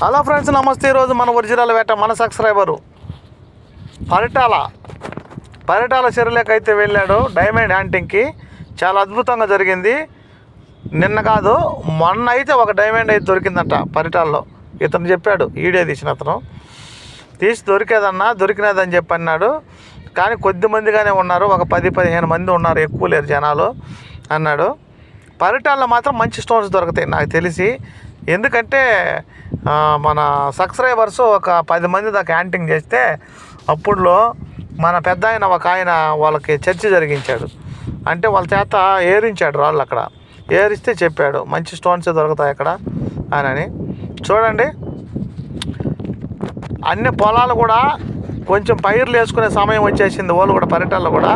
Hello friends, నమస్తే. ఈరోజు మన ఒరిజినల్ వేట మన సబ్స్క్రైబరు పరిటాల చెరువులోకి అయితే వెళ్ళాడు డైమండ్ హ్యాంటింగ్కి. చాలా అద్భుతంగా జరిగింది. నిన్న కాదు మొన్న అయితే ఒక డైమండ్ అయితే దొరికిందంట పరిటాల్లో. ఇతను చెప్పాడు, వీడియో తీసిన అతను తీసి దొరికినదని చెప్పి అన్నాడు. కానీ కొద్ది మందిగానే ఉన్నారు, ఒక 10-15 మంది ఉన్నారు, ఎక్కువ లేరు జనాలు అన్నాడు. పరిటాల్లో మాత్రం మంచి స్టోన్స్ దొరుకుతాయి నాకు తెలిసి. ఎందుకంటే మన సబ్స్క్రైబర్స్ ఒక 10 మంది దాకా హ్యాంటింగ్ చేస్తే అప్పుడులో మన పెద్ద ఒక ఆయన వాళ్ళకి చర్చ జరిగించాడు. అంటే వాళ్ళ చేత ఏరించాడు రాళ్ళు. అక్కడ ఏరిస్తే చెప్పాడు మంచి స్టోన్స్ దొరుకుతాయి అక్కడ అని. చూడండి, అన్ని పొలాలు కూడా కొంచెం పైర్లు వేసుకునే సమయం వచ్చేసింది. వాళ్ళు కూడా పరిటాల్లో కూడా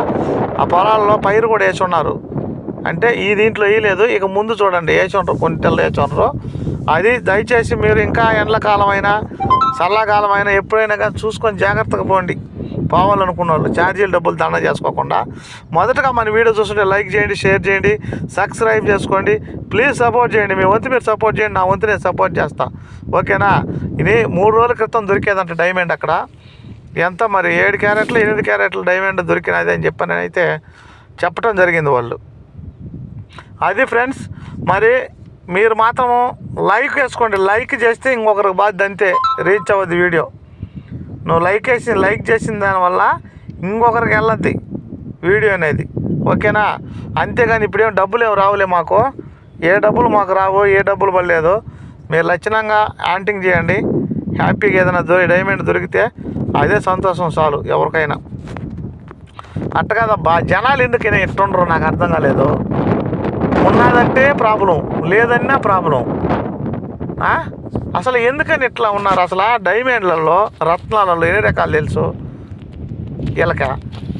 ఆ పొలాల్లో పైరు కూడా వేసి ఉన్నారు. అంటే ఈ దీంట్లో వేయలేదు, ఇక ముందు చూడండి వేసి ఉంటారు, కొంచెం వేసి ఉంటారు. అది దయచేసి మీరు ఇంకా ఎండాకాలం అయినా చల్లకాలం అయినా ఎప్పుడైనా కానీ చూసుకొని జాగ్రత్తగా పోండి. పోవాలనుకున్న వాళ్ళు ఛార్జీలు డబ్బులు దండ చేసుకోకుండా. మొదటగా మన వీడియో చూస్తుంటే లైక్ చేయండి, షేర్ చేయండి, సబ్స్క్రైబ్ చేసుకోండి. ప్లీజ్ సపోర్ట్ చేయండి. మీ వంతు మీరు సపోర్ట్ చేయండి, నా వంతు నేను సపోర్ట్ చేస్తా. ఓకేనా? ఇది 3 రోజుల క్రితం దొరికేదంట డైమండ్ అక్కడ. ఎంత మరి 7 క్యారెట్లు 8 క్యారెట్లు డైమండ్ దొరికినది అని చెప్పని అయితే చెప్పడం జరిగింది వాళ్ళు. అది ఫ్రెండ్స్, మరి మీరు మాత్రం లైక్ వేసుకోండి. లైక్ చేస్తే ఇంకొకరికి బాధ్యత, అంతే. రీచ్ అవ్వద్ది వీడియో. నువ్వు లైక్ చేసిన దానివల్ల ఇంకొకరికి వెళ్ళద్ది వీడియో అనేది. ఓకేనా? అంతేగాని ఇప్పుడేం డబ్బులు ఏమి రావులే మాకు. ఏ డబ్బులు మాకు రావు, ఏ డబ్బులు పడలేదు. మీరు లక్షణంగా హ్యాంటింగ్ చేయండి. హ్యాపీగా ఏదైనా డైమండ్ దొరికితే అదే సంతోషం చాలు ఎవరికైనా. అట్ట కదబ్బా, జనాలు ఎందుకైనా ఇట్టుండరు నాకు అర్థం కాలేదు. ఉన్నదంటే ప్రాబ్లం, లేదన్నా ప్రాబ్లం. అసలు ఎందుకని ఇట్లా ఉన్నారు? అసలు ఆ డైమండ్లలో రత్నాలలో ఎన్ని రకాలు తెలుసు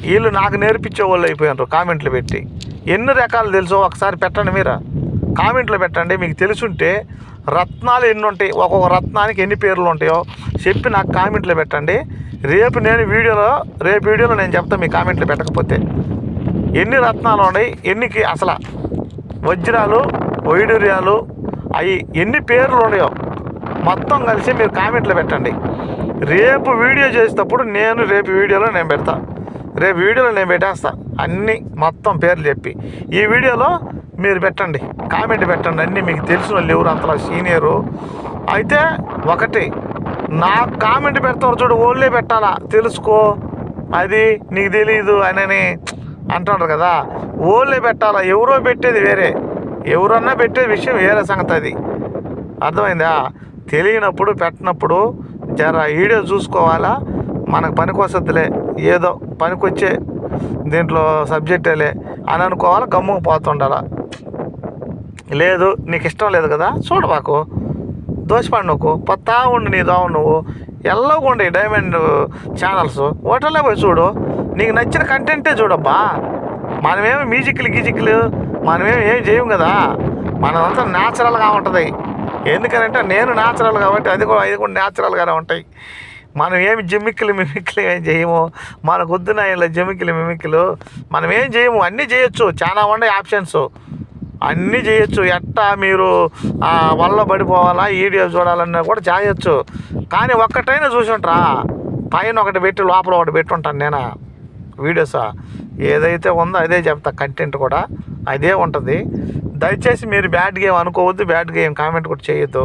వీళ్ళు నాకు నేర్పించే వాళ్ళు అయిపోయినారు. కామెంట్లు పెట్టి ఎన్ని రకాలు తెలుసో ఒకసారి పెట్టండి. మీరు కామెంట్లో పెట్టండి. మీకు తెలుసుంటే రత్నాలు ఎన్ని ఉంటాయి, ఒక్కొక్క రత్నానికి ఎన్ని పేర్లు ఉంటాయో చెప్పి నాకు కామెంట్లో పెట్టండి. రేపు వీడియోలో నేను చెప్తాను. మీ కామెంట్లు పెట్టకపోతే ఎన్ని రత్నాలు ఉన్నాయి, ఎన్నికి అసలు వజ్రాలు వైడూర్యాలు అవి ఎన్ని పేర్లు ఉన్నాయో మొత్తం కలిసి మీరు కామెంట్లో పెట్టండి. రేపు వీడియో చేసేటప్పుడు రేపు వీడియోలో నేను పెట్టేస్తా అన్నీ మొత్తం పేర్లు చెప్పి. ఈ వీడియోలో మీరు పెట్టండి, కామెంట్ పెట్టండి. అన్నీ మీకు తెలిసిన వాళ్ళు ఎవరు అంతలా సీనియరు అయితే ఒకటి నాకు కామెంట్ పెడతారు చూడు, ఓళ్ళే పెట్టాలా తెలుసుకో. అది నీకు తెలీదు అని అంటున్నారు కదా, ఓళ్ళే పెట్టాలా. ఎవరో పెట్టేది వేరే, ఎవరన్నా పెట్టేది విషయం వేరే సంగతి. అది అర్థమైందా? తెలియనప్పుడు పెట్టినప్పుడు జర వీడియో చూసుకోవాలా. మనకు పనికొస్తుందిలే, ఏదో పనికొచ్చే దీంట్లో సబ్జెక్టేలే అని అనుకోవాలా. గమ్ముకు పోతుండాలా. లేదు నీకు ఇష్టం లేదు కదా, చూడబాకు, దోషపడి నువ్వు పొత్తా ఉండు, నీ దోవ నువ్వు ఎల్లకుండా డైమండ్ ఛానల్స్ హోటల్లో పోయి చూడు. నీకు నచ్చిన కంటెంటే చూడబ్బా. మనమేమి మ్యూజిక్లు మనమేమి ఏం చేయం కదా. మనదంతా న్యాచురల్గా ఉంటుంది. ఎందుకనంటే నేను న్యాచురల్ కాబట్టి అది కూడా న్యాచురల్గానే ఉంటాయి. మనం ఏమి మిమిక్లు ఏం చేయము. మనకు వద్దున ఇలా మిమిక్లు మనం ఏం చేయము. అన్నీ చేయొచ్చు, చాలా ఉండే ఆప్షన్స్, అన్నీ చేయొచ్చు. ఎట్టా మీరు వల్ల పడిపోవాలా, వీడియో చూడాలన్నా కూడా చేయొచ్చు. కానీ ఒక్కటైనా చూసి ఉంటారా, పైన ఒకటి పెట్టి లోపల ఒకటి పెట్టుంటాను నేను వీడియోసా. ఏదైతే ఉందో అదే చెప్తా, కంటెంట్ కూడా అదే ఉంటుంది. దయచేసి మీరు బ్యాడ్ గేమ్ అనుకోవద్దు, బ్యాడ్ గేమ్ కామెంట్ కూడా చేయొద్దు.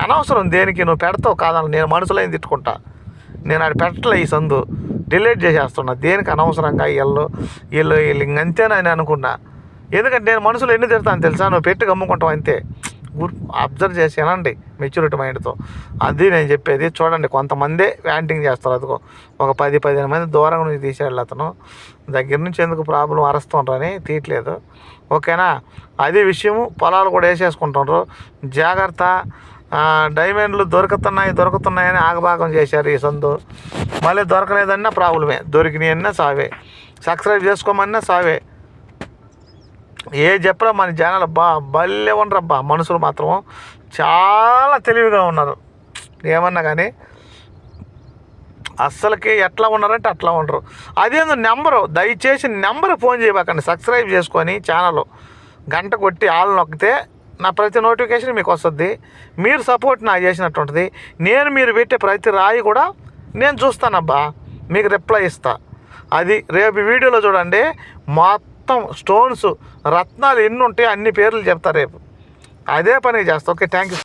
అనవసరం దేనికి నువ్వు పెడతావు కాదని నేను మనసులో తిట్టుకుంటా. నేను అది పెట్టలే, ఈ సందు డిలీట్ చేసేస్తున్నా. దేనికి అనవసరంగా వీళ్ళు ఇంకంతేనా అని అనుకున్నా. ఎందుకంటే నేను మనసులో ఎన్ని తిడతాను తెలుసా, నువ్వు పెట్టి గమ్ముకుంటావు అంతే. అబ్జర్వ్ చేసి వినండి మెచ్యూరిటీ మైండ్తో. అది నేను చెప్పేది. చూడండి, కొంతమందే హ్యాంటింగ్ చేస్తారు. అదిగో ఒక 10-15 మంది దూరం నుంచి తీసేయాలి. అతను దగ్గర నుంచి ఎందుకు ప్రాబ్లం అరుస్తుంటారని తీయట్లేదు. ఓకేనా? అది విషయము. పొలాలు కూడా వేసేసుకుంటున్నారు. జాగ్రత్త. డైమండ్లు దొరుకుతున్నాయని ఆగభాగం చేశారు ఈ సందు. మళ్ళీ దొరకలేదన్నా ప్రాబ్లమే, దొరికినాయన్నా సావే, సబ్స్క్రైబ్ చేసుకోమన్నా సావే. ఏ చెప్పరా మన జనాలు భలే ఉండరబ్బా. మనుషులు మాత్రం చాలా తెలివిగా ఉన్నారు. ఏమన్నా కానీ అస్సలకి ఎట్లా ఉన్నారంటే అట్లా ఉండరు. అదేందో నెంబరు, దయచేసి నెంబర్ ఫోన్ చేయబాకండి. సబ్స్క్రైబ్ చేసుకొని ఛానల్ గంట కొట్టి ఆల్ నొక్కితే నా ప్రతి నోటిఫికేషన్ మీకు వస్తుంది. మీరు సపోర్ట్ నాకు చేసినట్టు ఉంటుంది. నేను మీరు పెట్టే ప్రతి రాయి కూడా నేను చూస్తానబ్బా, మీకు రిప్లై ఇస్తా. అది రేపు వీడియోలో చూడండి, మొత్తం స్టోన్స్ రత్నాలు ఎన్ని ఉంటాయో అన్ని పేర్లు చెప్తా రేపు. అదే పని చేస్తా. Okay, thank you.